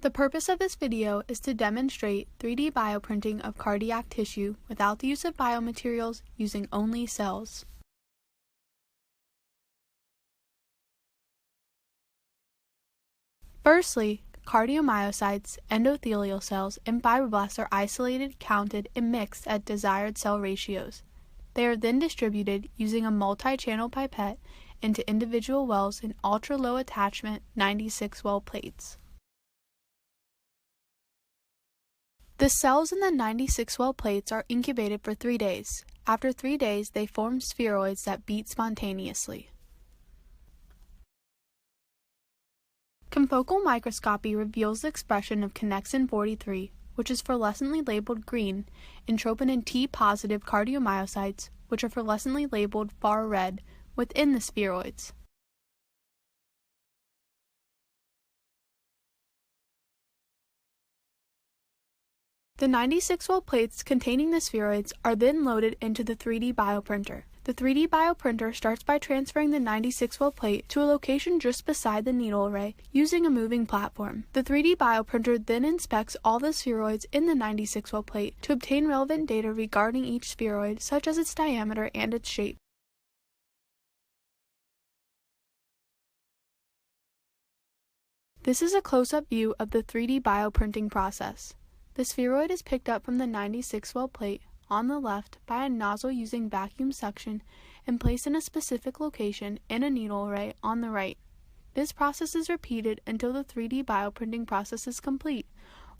The purpose of this video is to demonstrate 3D bioprinting of cardiac tissue without the use of biomaterials, using only cells. Firstly, cardiomyocytes, endothelial cells, and fibroblasts are isolated, counted, and mixed at desired cell ratios. They are then distributed using a multi-channel pipette into individual wells in ultra-low attachment 96-well plates. The cells in the 96-well plates are incubated for 3 days. After 3 days, they form spheroids that beat spontaneously. Confocal microscopy reveals the expression of connexin 43, which is fluorescently labeled green, and troponin T-positive cardiomyocytes, which are fluorescently labeled far red, within the spheroids. The 96-well plates containing the spheroids are then loaded into the 3D bioprinter. The 3D bioprinter starts by transferring the 96-well plate to a location just beside the needle array using a moving platform. The 3D bioprinter then inspects all the spheroids in the 96-well plate to obtain relevant data regarding each spheroid, such as its diameter and its shape. This is a close-up view of the 3D bioprinting process. The spheroid is picked up from the 96-well plate on the left by a nozzle using vacuum suction and placed in a specific location in a needle array on the right. This process is repeated until the 3D bioprinting process is complete,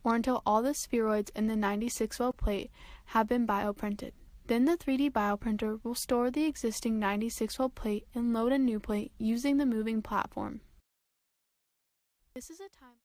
or until all the spheroids in the 96-well plate have been bioprinted. Then the 3D bioprinter will store the existing 96-well plate and load a new plate using the moving platform. This is a time